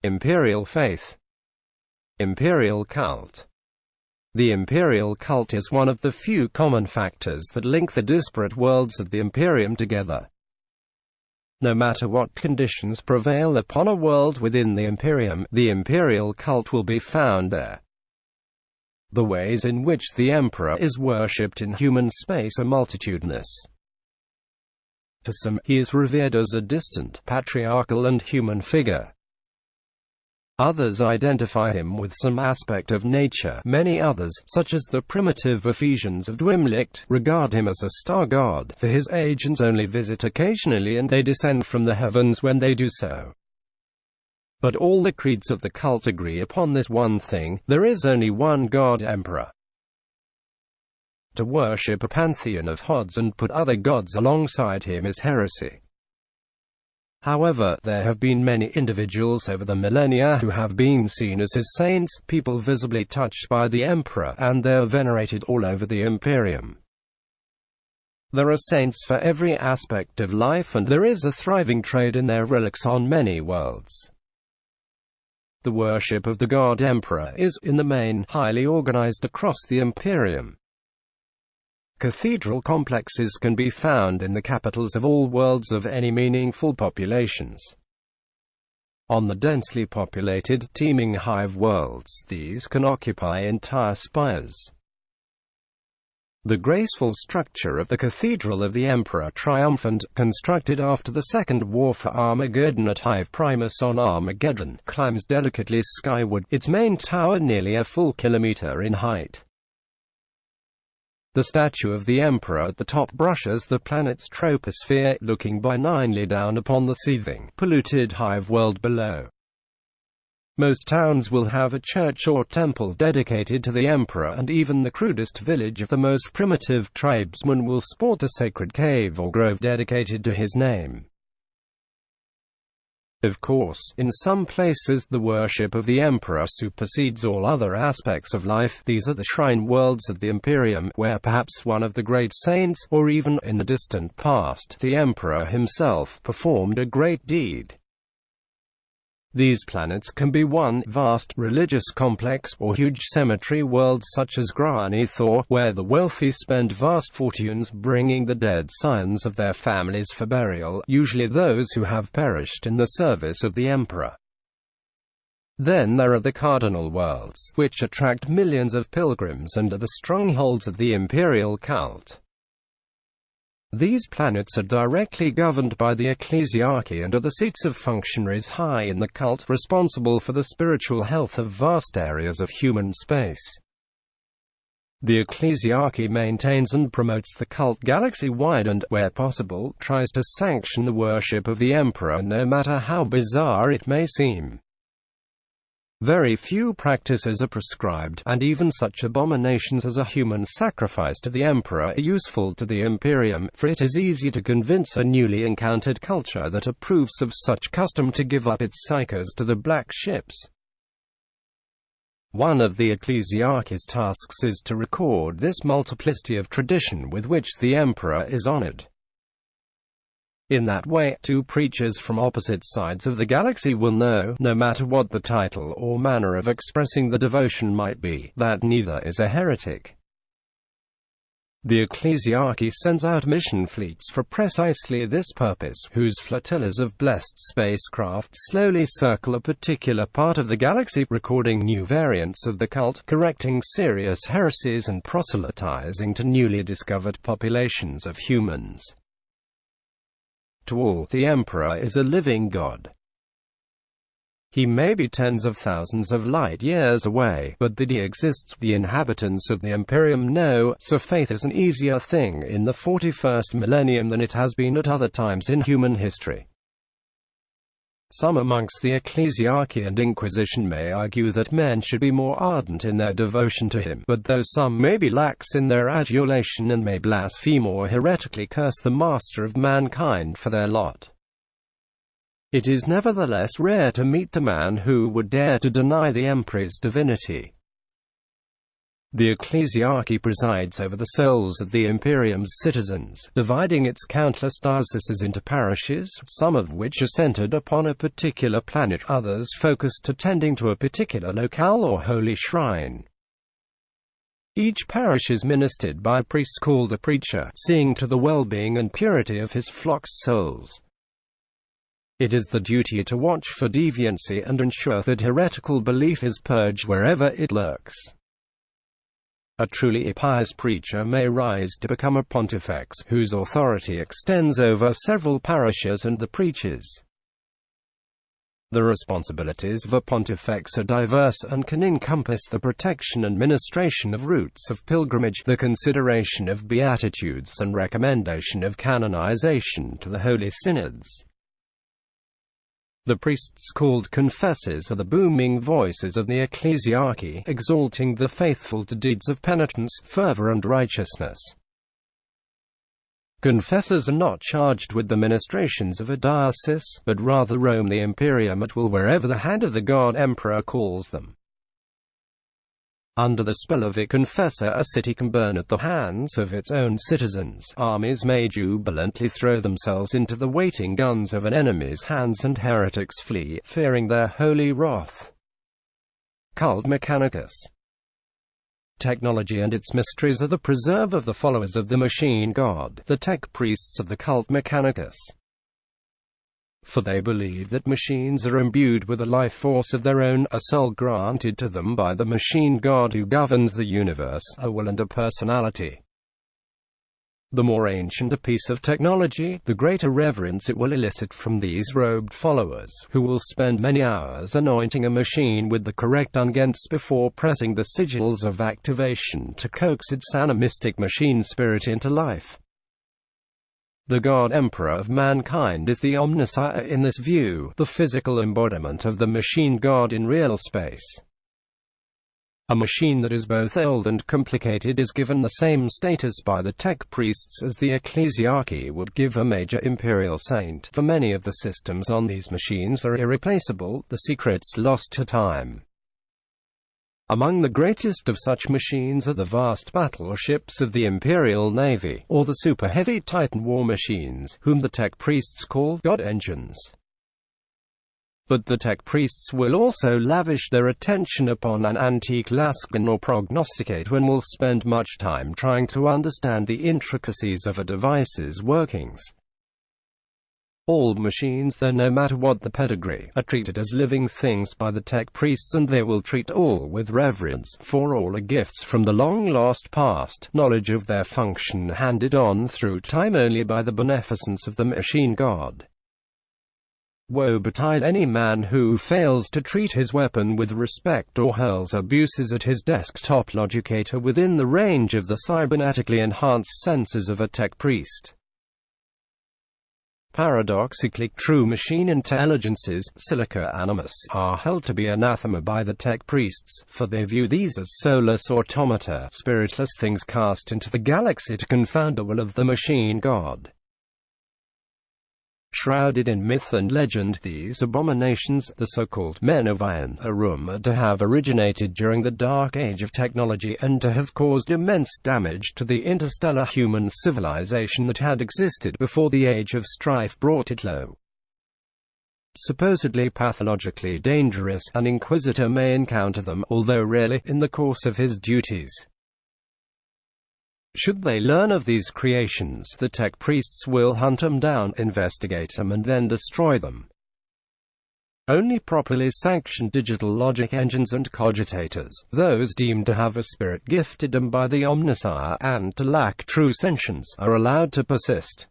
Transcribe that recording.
Imperial Faith. Imperial Cult. The Imperial Cult is one of the few common factors that link the disparate worlds of the Imperium together. No matter what conditions prevail upon a world within the Imperial Cult will be found there. The ways in which the Emperor is worshipped in human space are multitudinous. To some, he is revered as a distant, patriarchal and human figure. Others identify him with some aspect of nature. Many others, such as the primitive Ephesians of Dwimlicht, regard him as a star god, for his agents only visit occasionally and they descend from the heavens when they do so. But all the creeds of the cult agree upon this one thing: there is only one God Emperor. To worship a pantheon of hods and put other gods alongside him is heresy. However, there have been many individuals over the millennia who have been seen as his saints, people visibly touched by the Emperor, and they are venerated all over the Imperium. There are saints for every aspect of life, and there is a thriving trade in their relics on many worlds. The worship of the God Emperor is, in the main, highly organized across the Imperium. Cathedral complexes can be found in the capitals of all worlds of any meaningful populations. On the densely populated, teeming hive worlds, these can occupy entire spires. The graceful structure of the Cathedral of the Emperor Triumphant, constructed after the Second War for Armageddon at Hive Primus on Armageddon, climbs delicately skyward, its main tower nearly a full kilometer in height. The statue of the Emperor at the top brushes the planet's troposphere, looking benignly down upon the seething, polluted hive world below. Most towns will have a church or temple dedicated to the Emperor, and even the crudest village of the most primitive tribesmen will sport a sacred cave or grove dedicated to his name. Of course, in some places the worship of the Emperor supersedes all other aspects of life. These are the shrine worlds of the Imperium, where perhaps one of the great saints, or even, in the distant past, the Emperor himself, performed a great deed. These planets can be one vast, religious complex, or huge cemetery worlds such as Grani Thor, where the wealthy spend vast fortunes bringing the dead scions of their families for burial, usually those who have perished in the service of the Emperor. Then there are the Cardinal Worlds, which attract millions of pilgrims and are the strongholds of the Imperial Cult. These planets are directly governed by the ecclesiarchy and are the seats of functionaries high in the cult, responsible for the spiritual health of vast areas of human space. The ecclesiarchy maintains and promotes the cult galaxy-wide and, where possible, tries to sanction the worship of the Emperor no matter how bizarre it may seem. Very few practices are prescribed, and even such abominations as a human sacrifice to the Emperor are useful to the Imperium, for it is easy to convince a newly encountered culture that approves of such custom to give up its psychos to the black ships. One of the ecclesiarchy's tasks is to record this multiplicity of tradition with which the Emperor is honored. In that way, two preachers from opposite sides of the galaxy will know, no matter what the title or manner of expressing the devotion might be, that neither is a heretic. The ecclesiarchy sends out mission fleets for precisely this purpose, whose flotillas of blessed spacecraft slowly circle a particular part of the galaxy, recording new variants of the cult, correcting serious heresies and proselytizing to newly discovered populations of humans. To all, the Emperor is a living god. He may be tens of thousands of light years away, but that he exists, the inhabitants of the Imperium know, so faith is an easier thing in the 41st millennium than it has been at other times in human history. Some amongst the ecclesiarchy and Inquisition may argue that men should be more ardent in their devotion to him, but though some may be lax in their adulation and may blaspheme or heretically curse the master of mankind for their lot, it is nevertheless rare to meet a man who would dare to deny the Emperor's divinity. The ecclesiarchy presides over the souls of the Imperium's citizens, dividing its countless dioceses into parishes, some of which are centered upon a particular planet, others focused attending to a particular locale or holy shrine. Each parish is ministered by a priest called a preacher, seeing to the well-being and purity of his flock's souls. It is the duty to watch for deviancy and ensure that heretical belief is purged wherever it lurks. A truly pious preacher may rise to become a pontifex, whose authority extends over several parishes and the preachers. The responsibilities of a pontifex are diverse and can encompass the protection and ministration of routes of pilgrimage, the consideration of beatitudes and recommendation of canonization to the holy synods. The priests called confessors are the booming voices of the ecclesiarchy, exalting the faithful to deeds of penitence, fervor and righteousness. Confessors are not charged with the ministrations of a diocese, but rather roam the Imperium at will wherever the hand of the God Emperor calls them. Under the spell of a confessor, a city can burn at the hands of its own citizens. Armies may jubilantly throw themselves into the waiting guns of an enemy's hands, and heretics flee, fearing their holy wrath. Cult Mechanicus. Technology and its mysteries are the preserve of the followers of the machine god, the tech priests of the Cult Mechanicus. For they believe that machines are imbued with a life force of their own, a soul granted to them by the machine god who governs the universe, a will and a personality. The more ancient a piece of technology, the greater reverence it will elicit from these robed followers, who will spend many hours anointing a machine with the correct unguents before pressing the sigils of activation to coax its animistic machine spirit into life. The God Emperor of mankind is the Omnissiah in this view, the physical embodiment of the machine god in real space. A machine that is both old and complicated is given the same status by the tech priests as the ecclesiarchy would give a major imperial saint, for many of the systems on these machines are irreplaceable, the secrets lost to time. Among the greatest of such machines are the vast battleships of the Imperial Navy, or the super-heavy Titan war machines, whom the tech priests call God engines. But the tech priests will also lavish their attention upon an antique Laskin or prognosticator and will spend much time trying to understand the intricacies of a device's workings. All machines, though no matter what the pedigree, are treated as living things by the tech priests, and they will treat all with reverence, for all are gifts from the long-lost past, knowledge of their function handed on through time only by the beneficence of the machine god. Woe betide any man who fails to treat his weapon with respect or hurls abuses at his desktop logicator within the range of the cybernetically enhanced senses of a tech priest. Paradoxically, true machine intelligences, silica animus, are held to be anathema by the tech priests, for they view these as soulless automata, spiritless things cast into the galaxy to confound the will of the machine god. Shrouded in myth and legend, these abominations, the so-called men of iron, are rumored to have originated during the dark age of technology and to have caused immense damage to the interstellar human civilization that had existed before the age of strife brought it low. Supposedly pathologically dangerous, an inquisitor may encounter them, although rarely, in the course of his duties. Should they learn of these creations, the tech priests will hunt them down, investigate them and then destroy them. Only properly sanctioned digital logic engines and cogitators, those deemed to have a spirit gifted them by the Omnissiah and to lack true sentience, are allowed to persist.